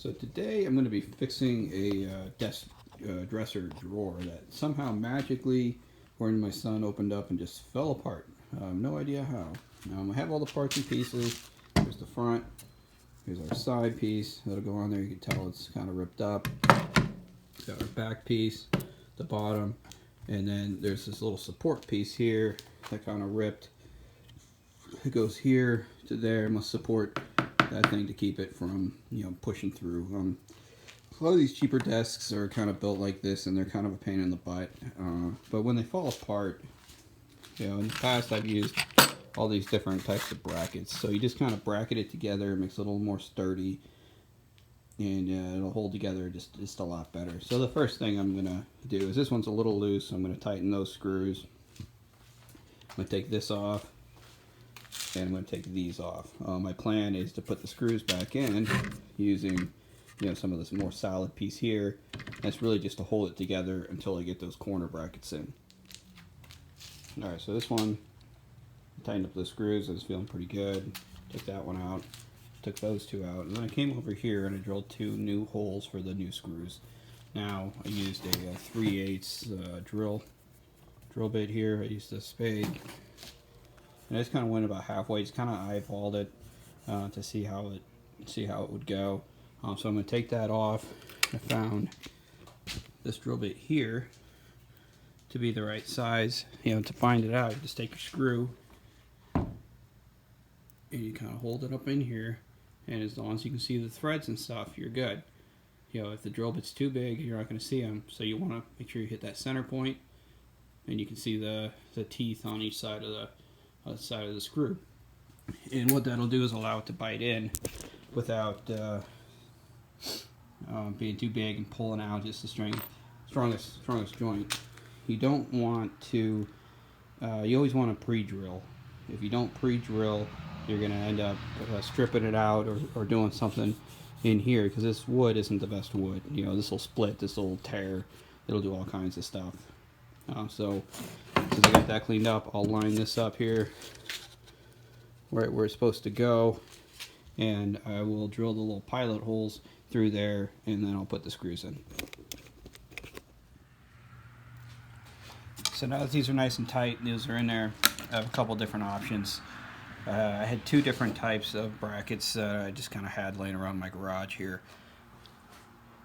So today I'm going to be fixing a desk dresser drawer that somehow magically, according to my son, opened up and just fell apart. No idea how. I have all the parts and pieces. Here's the front. Here's our side piece. That'll go on there. You can tell it's kind of ripped up. It's got our back piece, the bottom, and then there's this little support piece here that kind of ripped. It goes here to there. It must support that thing to keep it from, pushing through. A lot of these cheaper desks are kind of built like this, and they're kind of a pain in the butt. But when they fall apart, in the past I've used all these different types of brackets. So you just kind of bracket it together. It makes it a little more sturdy, and it'll hold together just a lot better. So the first thing I'm gonna do is, this one's a little loose, so I'm gonna tighten those screws. I'm gonna take this off, and I'm going to take these off. My plan is to put the screws back in using some of this more solid piece here. That's really just to hold it together until I get those corner brackets in. Alright, so this one, tightened up the screws. I was feeling pretty good. Took that one out. Took those two out. And then I came over here and I drilled 2 new holes for the new screws. Now I used a 3/8 drill bit here. I used a spade. And I just kind of went about halfway, just kind of eyeballed it to see how it would go. So I'm going to take that off. I found this drill bit here to be the right size. To find it out, you just take your screw and you kind of hold it up in here, and as long as you can see the threads and stuff, you're good. If the drill bit's too big, you're not going to see them. So you want to make sure you hit that center point, and you can see the teeth on each side of the screw. And what that'll do is allow it to bite in without being too big and pulling out just the strongest joint. You don't want to, you always want to pre-drill. If you don't pre-drill, you're going to end up stripping it out or doing something in here, because this wood isn't the best wood. This will split, this will tear, it'll do all kinds of stuff. So since I got that cleaned up, I'll line this up here right where it's supposed to go, and I will drill the little pilot holes through there, and then I'll put the screws in. So now that these are nice and tight, these are in there, I have a couple different options. I had 2 different types of brackets I just kind of had laying around my garage here.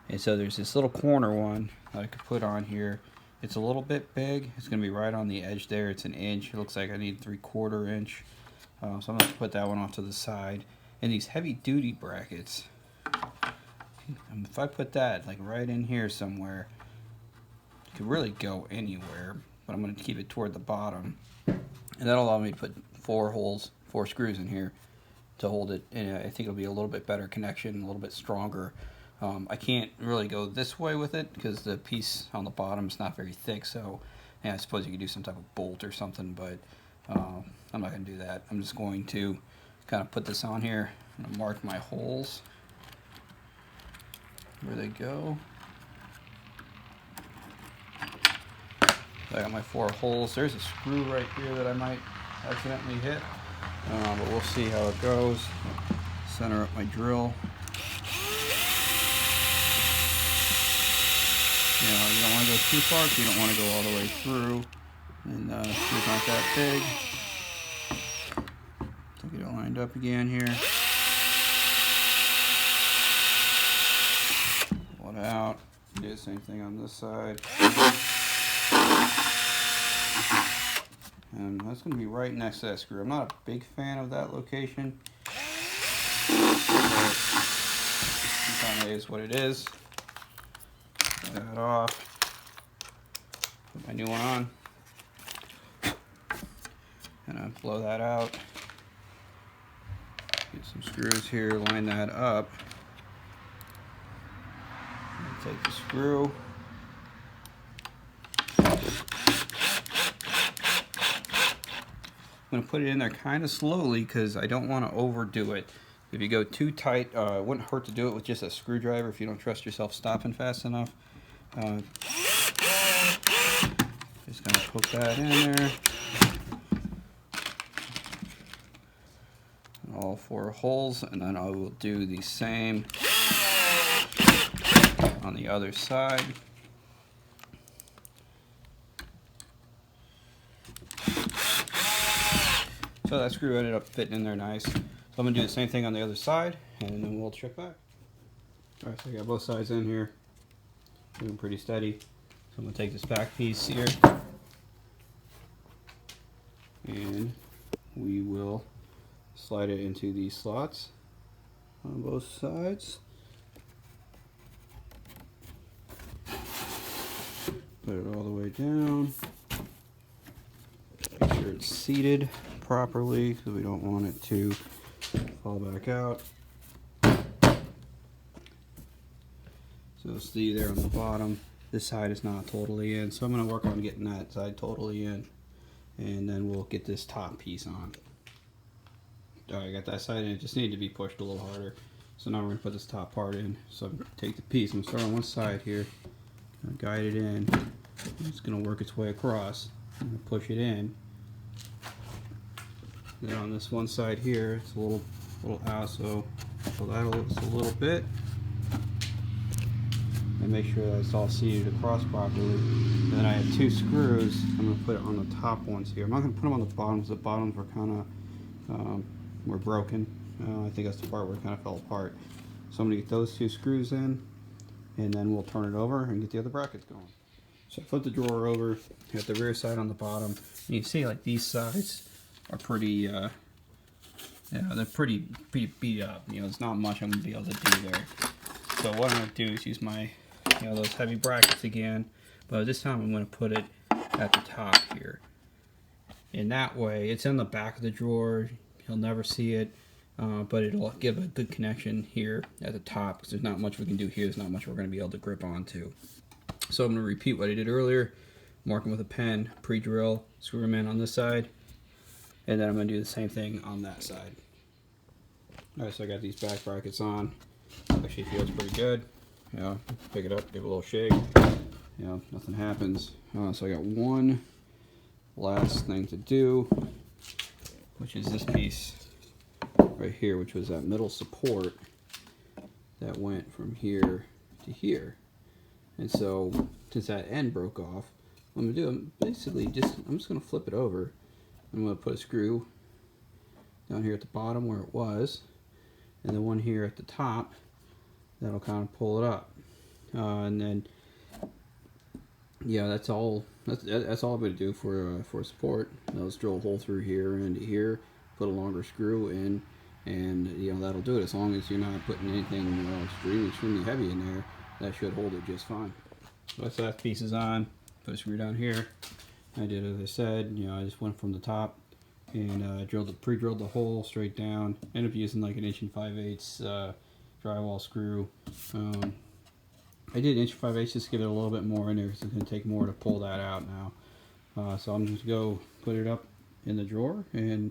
And so there's this little corner one that I could put on here. It's a little bit big. It's going to be right on the edge there. It's 1 inch. It looks like I need 3/4 inch. So I'm going to put that one off to the side. And these heavy duty brackets, if I put that like right in here somewhere, it could really go anywhere, but I'm going to keep it toward the bottom. And that'll allow me to put 4 screws in here to hold it. And I think it'll be a little bit better connection, a little bit stronger. I can't really go this way with it because the piece on the bottom is not very thick, so I suppose you could do some type of bolt or something, but I'm not going to do that. I'm just going to kind of put this on here. I'm going to mark my holes where they go. So I got my 4 holes. There's a screw right here that I might accidentally hit, but we'll see how it goes. Center up my drill. You don't want to go too far because you don't want to go all the way through. And screws aren't that big. So get it lined up again here. Pull it out. Do the same thing on this side. And that's going to be right next to that screw. I'm not a big fan of that location, but it kind of is what it is. Get that off. Put my new one on. And I blow that out. Get some screws here, line that up. Take the screw. I'm going to put it in there kind of slowly because I don't want to overdo it. If you go too tight, it wouldn't hurt to do it with just a screwdriver if you don't trust yourself stopping fast enough. Just going to poke that in there. All 4 holes, and then I will do the same on the other side. So that screw ended up fitting in there nice. So I'm going to do the same thing on the other side, and then we'll check back. Alright, so I got both sides in here. Doing pretty steady. So I'm going to take this back piece here, and we will slide it into these slots on both sides. Put it all the way down. Make sure it's seated properly because we don't want it to fall back out. So see there on the bottom, this side is not totally in, so I'm going to work on getting that side totally in, and then we'll get this top piece on. Alright, I got that side in. It just needed to be pushed a little harder. So now we're going to put this top part in. So I'm going to take the piece, I'm going to start on one side here, guide it in. It's going to work its way across. I'm going to push it in. Then on this one side here, it's a little out, so pull that just a little bit, and make sure that it's all seated across properly. And then I have 2 screws. I'm going to put it on the top ones here. I'm not going to put them on the bottoms. The bottoms were kind of were broken. I think that's the part where it kind of fell apart. So I'm going to get those 2 screws in, and then we'll turn it over and get the other brackets going. So I flip the drawer over, got the rear side on the bottom, and you can see like these sides are pretty, yeah, they're pretty beat up. You know, there's not much I'm going to be able to do there. So what I'm going to do is use my, you know, those heavy brackets again, but this time I'm going to put it at the top here. In that way, it's in the back of the drawer, you'll never see it, but it'll give a good connection here at the top, because there's not much we can do here, there's not much we're going to be able to grip onto. So I'm going to repeat what I did earlier, mark them with a pen, pre-drill, screw them in on this side, and then I'm going to do the same thing on that side. Alright, so I got these back brackets on. Actually feels pretty good. You know, pick it up, give it a little shake. You know, nothing happens. So I got one last thing to do, which is this piece right here, which was that middle support that went from here to here. And so, since that end broke off, what I'm gonna do, I'm just gonna flip it over. I'm gonna put a screw down here at the bottom where it was, and the one here at the top that'll kind of pull it up. And then, yeah, that's all I'm gonna do for support. Let's drill a hole through here and into here, put a longer screw in, and you know that'll do it. As long as you're not putting anything extremely heavy in there, that should hold it just fine. So that's that piece is on. Put a screw down here. I did as I said. You know, I just went from the top and pre-drilled the hole straight down. Ended up using like an 1 5/8 drywall screw. I did 1 5/8 just to give it a little bit more in there because it's going to take more to pull that out now. So I'm just going to go put it up in the drawer, and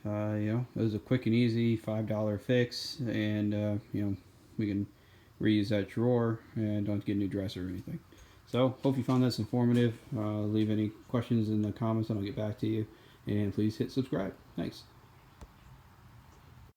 you know, it was a quick and easy $5 fix, and you know, we can reuse that drawer and don't get a new dresser or anything. So hope you found this informative. Leave any questions in the comments and I'll get back to you, and please hit subscribe. Thanks.